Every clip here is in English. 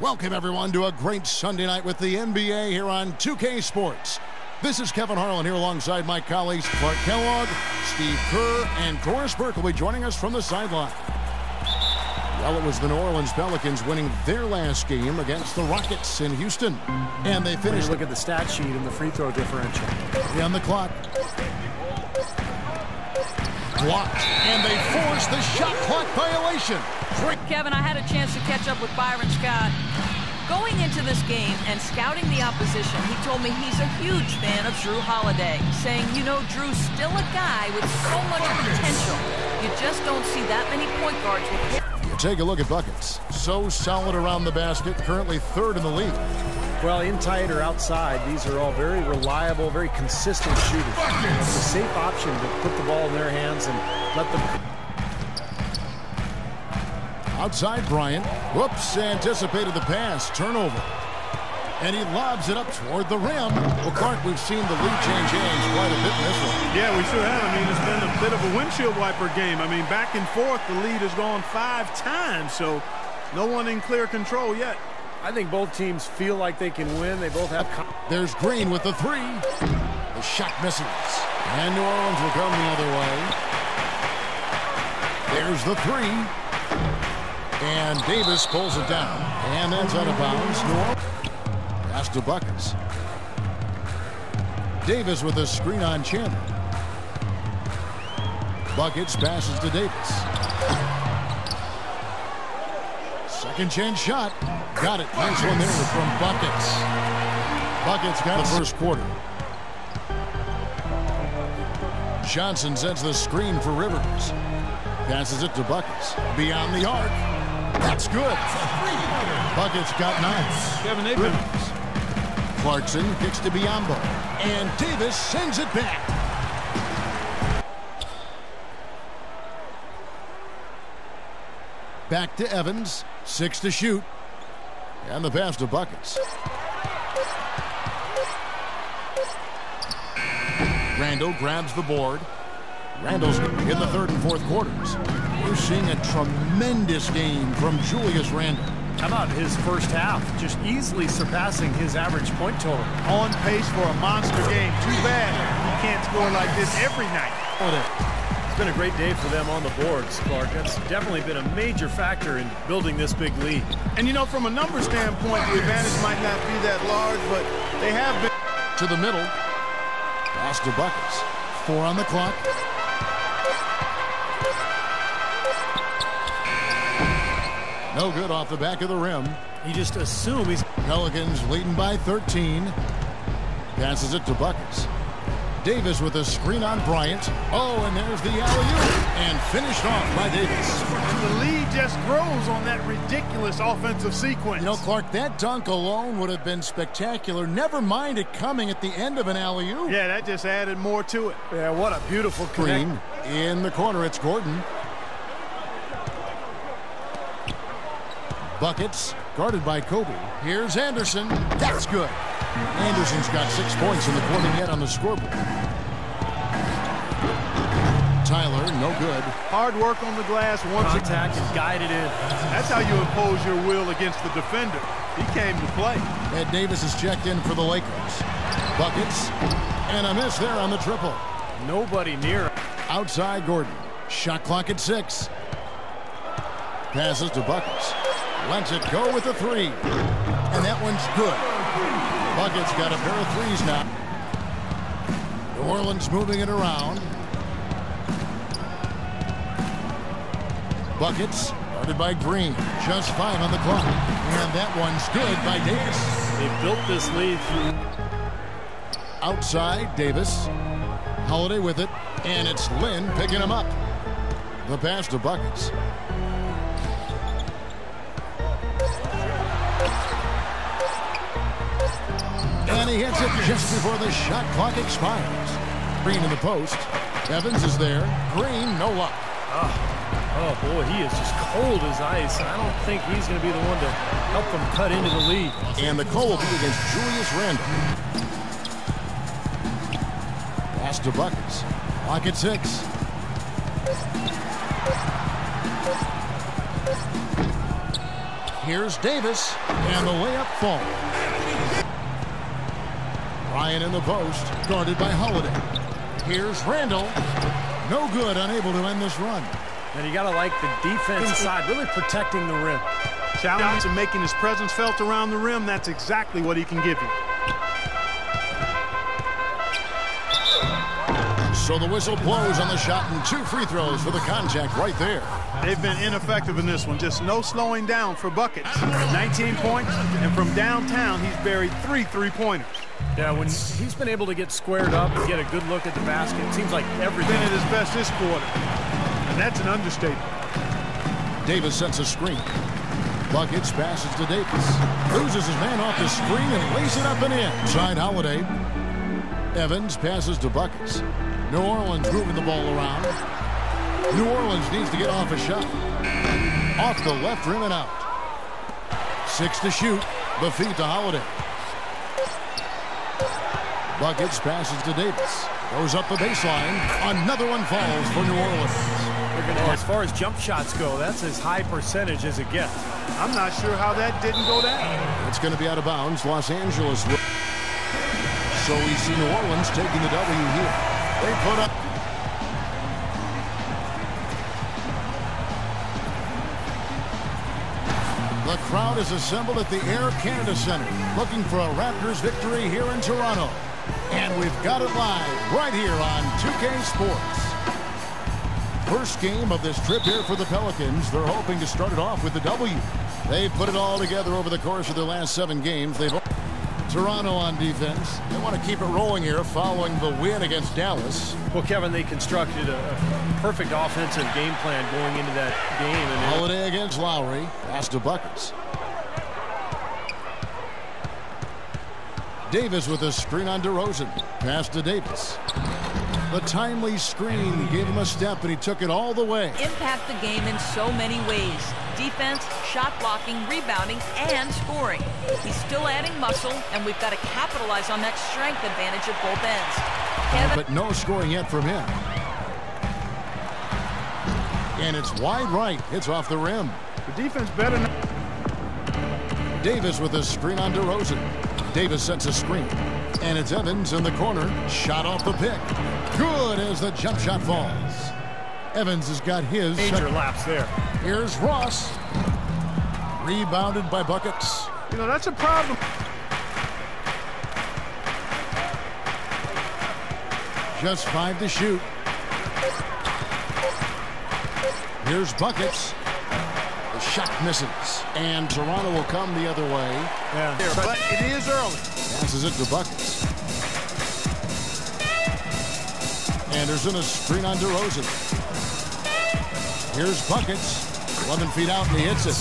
Welcome, everyone, to a great Sunday night with the NBA here on 2K Sports. This is Kevin Harlan here alongside my colleagues Clark Kellogg, Steve Kerr, and Doris Burke will be joining us from the sideline. Well, it was the New Orleans Pelicans winning their last game against the Rockets in Houston. And they finished. Look at the stat sheet and the free throw differential. On the clock. Blocked. And they forced the shot clock violation. Kevin, I had a chance to catch up with Byron Scott. Going into this game and scouting the opposition, he told me he's a huge fan of Drew Holiday, saying, you know, Drew's still a guy with so much potential. You just don't see that many point guards with him. Take a look at buckets. So solid around the basket, currently third in the league. Well, inside or outside, these are all very reliable, very consistent shooters. It's a safe option to put the ball in their hands and let them... Outside Bryant. Whoops, anticipated the pass. Turnover. And he lobs it up toward the rim. Well, Clark, we've seen the lead change hands quite a bit in this one. Yeah, we sure have. I mean, it's been a bit of a windshield wiper game. I mean, back and forth, the lead has gone 5 times, so no one in clear control yet. I think both teams feel like they can win. They both have... There's Green with the three. The shot misses. And New Orleans will come the other way. There's the three. And Davis pulls it down. And that's out of bounds. New Orleans. Pass to Buckets. Davis with a screen on Chandler. Buckets passes to Davis. Second chance shot. Got it. Nice one there from Buckets. Buckets got the first quarter. Johnson sets the screen for Rivers. Passes it to Buckets. Beyond the arc. That's good. Buckets got 9. Kevin, they've been... Clarkson kicks to Biombo. And Davis sends it back. Back to Evans. 6 to shoot. And the pass to Buckets. Randall grabs the board. Randall's in the third and fourth quarters. We're seeing a tremendous game from Julius Randle. How about his first half? Just easily surpassing his average point total. On pace for a monster game. Too bad he can't score like this every night. It's been a great day for them on the boards, Clark. That's definitely been a major factor in building this big lead. And, you know, from a number standpoint, the advantage might not be that large, but they have been... To the middle. Pass to Buckets. 4 on the clock. No good off the back of the rim. You just assume he's... Pelicans leading by 13. Passes it to Buckets. Davis with a screen on Bryant. Oh, and there's the alley-oop. And finished off by Davis. And the lead just grows on that ridiculous offensive sequence. You know, Clark, that dunk alone would have been spectacular. Never mind it coming at the end of an alley-oop. Yeah, that just added more to it. Yeah, what a beautiful Green in the corner. It's Gordon. Buckets, guarded by Kobe. Here's Anderson. That's good. Anderson's got 6 points in the quarter yet on the scoreboard. Tyler, no good. Hard work on the glass once contact and guided in. That's how you impose your will against the defender. He came to play. Ed Davis is checked in for the Lakers. Buckets, and a miss there on the triple. Nobody near. Outside Gordon. Shot clock at 6. Passes to Buckets. Lets it go with the 3. And that one's good. Buckets got a pair of 3s now. New Orleans moving it around. Buckets, guarded by Green. Just 5 on the clock. And that one's good by Davis. They built this lead through. Outside, Davis. Holiday with it. And it's Lynn picking him up. The pass to Buckets. And he hits it just before the shot clock expires. Green in the post. Evans is there. Green, no luck. Oh, boy, he is just cold as ice. I don't think he's going to be the one to help them cut into the lead. And the call will be against Julius Randle. Pass to Buckets. Clock at 6. Here's Davis, and the layup falls. Ryan in the post, guarded by Holiday. Here's Randall. No good, unable to end this run. And you got to like the defense inside, really protecting the rim. Challenge and making his presence felt around the rim, that's exactly what he can give you. So the whistle blows on the shot, and 2 free throws for the contact right there. They've been ineffective in this one. Just no slowing down for buckets. 19 points, and from downtown, he's buried 3 3-pointers. Yeah, when he's been able to get squared up and get a good look at the basket, it seems like everything Been at his best this quarter, and that's an understatement. Davis sets a screen. Buckets passes to Davis. Loses his man off the screen and lays it up and in. Side Holiday. Evans passes to Buckets. New Orleans moving the ball around. New Orleans needs to get off a shot. Off the left rim and out. 6 to shoot. The feed to Holiday. Buckets passes to Davis. Goes up the baseline. Another one falls for New Orleans. as far as jump shots go, that's as high percentage as it gets. I'm not sure how that didn't go down. It's going to be out of bounds. Los Angeles. So we see New Orleans taking the W here. They put up. The crowd is assembled at the Air Canada Centre, looking for a Raptors victory here in Toronto. And we've got it live right here on 2K Sports. First game of this trip here for the Pelicans. They're hoping to start it off with the W. They've put it all together over the course of their last 7 games. They've Toronto on defense. They want to keep it rolling here following the win against Dallas. Well, Kevin, they constructed a perfect offensive game plan going into that game. And Holiday against Lowry. Pass to Buckets. Davis with a screen on DeRozan. Pass to Davis. The timely screen gave him a step, and he took it all the way. Impact the game in so many ways. Defense, shot blocking, rebounding, and scoring. He's still adding muscle, and we've got to capitalize on that strength advantage at both ends. Kevin. But no scoring yet from him. And it's wide right. It's off the rim. The defense better not. Davis with a screen on DeRozan. Davis sets a screen. And it's Evans in the corner. Shot off the pick. Good as the jump shot falls. Evans has got his major lapse there. Here's Ross. Rebounded by Buckets. You know, that's a problem. Just 5 to shoot. Here's Buckets. The shot misses. And Toronto will come the other way. Yeah. But it is early. Passes it to Buckets. Anderson a screen on DeRozan. Here's Buckets. 11 feet out, and he hits it.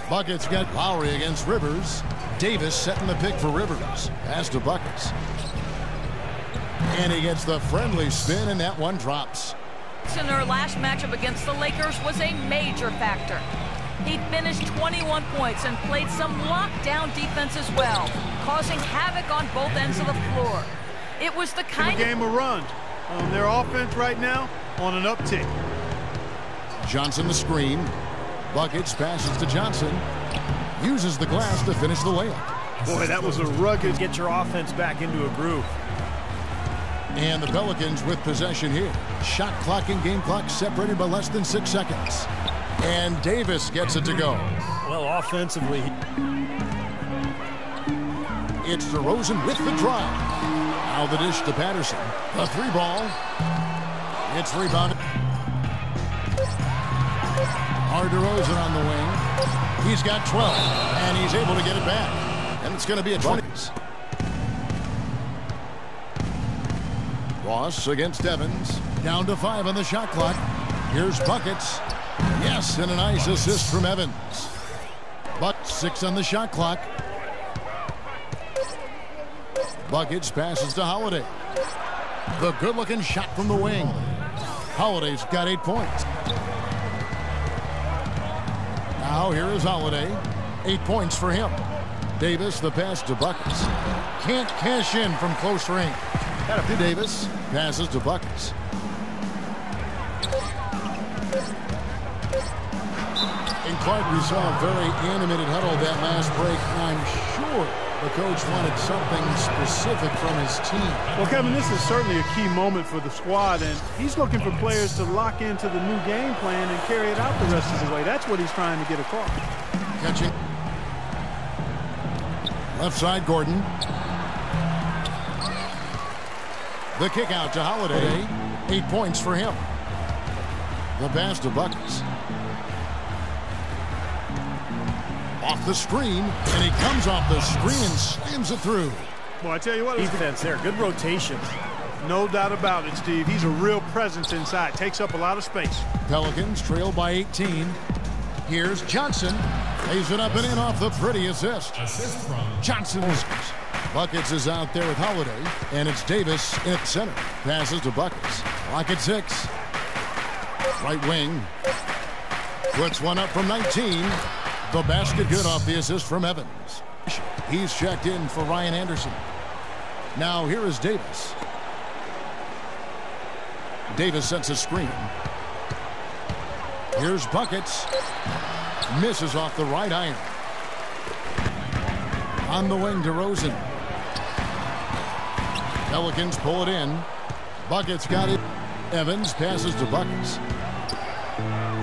Buckets got Lowry against Rivers. Davis setting the pick for Rivers. Pass to Buckets. And he gets the friendly spin, and that one drops. In their last matchup against the Lakers was a major factor. He finished 21 points and played some lockdown defense as well, causing havoc on both ends of the floor. It was the kind of game of run. Their offense right now on an uptick. Johnson the screen. Buckets passes to Johnson. Uses the glass to finish the layup. Boy, that was a rugged. Get your offense back into a groove. And the Pelicans with possession here. Shot clock and game clock separated by less than 6 seconds. And Davis gets it to go. Well, offensively, it's DeRozan with the drive. Now the dish to Patterson. The 3-ball. It's rebounded. DeRozan on the wing. He's got 12, and he's able to get it back. And it's going to be a 20s. Ross against Evans. Down to 5 on the shot clock. Here's Buckets. Yes, and a nice assist from Evans. But 6 on the shot clock. Buckets passes to Holiday. The good-looking shot from the wing. Holiday's got 8 points. Now here is Holiday. 8 points for him. Davis, the pass to Buckets. Can't cash in from close range. Got to Davis. Passes to Buckets. And Clark, we saw a very animated huddle that last break. I'm sure the coach wanted something specific from his team. Well, Kevin, this is certainly a key moment for the squad, and he's looking for players to lock into the new game plan and carry it out the rest of the way. That's what he's trying to get across. Catching. Left side, Gordon. The kick out to Holiday. 8 points for him. The pass to Buckets. Off the screen, and he comes off the screen and slams it through. Well, I tell you what. Defense there. Good rotation. No doubt about it, Steve. He's a real presence inside. Takes up a lot of space. Pelicans trail by 18. Here's Johnson. Lays it up and in off the pretty assist. Assist from Johnson. Buckets is out there with Holiday, and it's Davis in at center. Passes to Buckets. Lock at 6. Right wing. Puts one up from 19. The basket good off the assist from Evans. He's checked in for Ryan Anderson. Now here is Davis. Davis sets a screen. Here's Buckets. Misses off the right iron. On the wing to Rosen. Pelicans pull it in. Buckets got it. Evans passes to Buckets.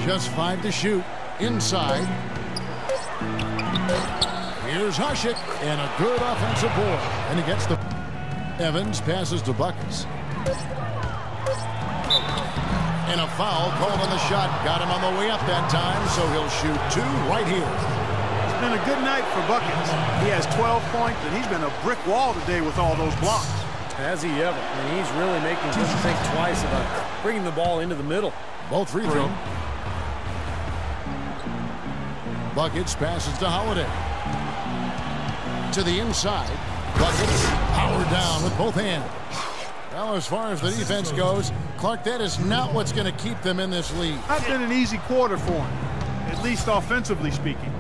Just 5 to shoot. Inside. Here's Hushik, and a good offensive board. And he gets the... Evans passes to Buckets. And a foul called on the shot. Got him on the way up that time, so he'll shoot 2 right here. It's been a good night for Buckets. He has 12 points, and he's been a brick wall today with all those blocks. Has he ever? And he's really making us think twice about bringing the ball into the middle. Both free throw. Buckets passes to Holiday. To the inside. Buckets powered down with both hands. Well, as far as the defense goes, Clark, that is not what's going to keep them in this league. Not been an easy quarter for him, at least offensively speaking.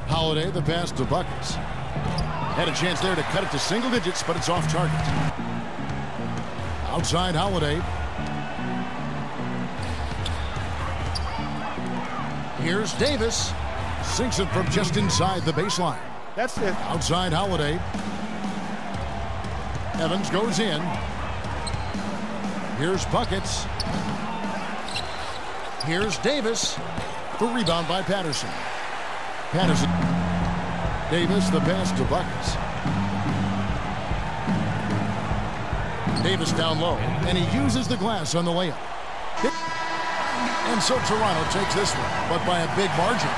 Holiday, the pass to Buckets. Had a chance there to cut it to single digits, but it's off target. Outside Holiday. Here's Davis. Sinks it from just inside the baseline. That's it. Outside Holiday. Evans goes in. Here's Buckets. Here's Davis. The rebound by Patterson. Patterson. Davis, the pass to Buckets. Davis down low, and he uses the glass on the layup. And so Toronto takes this one, but by a big margin.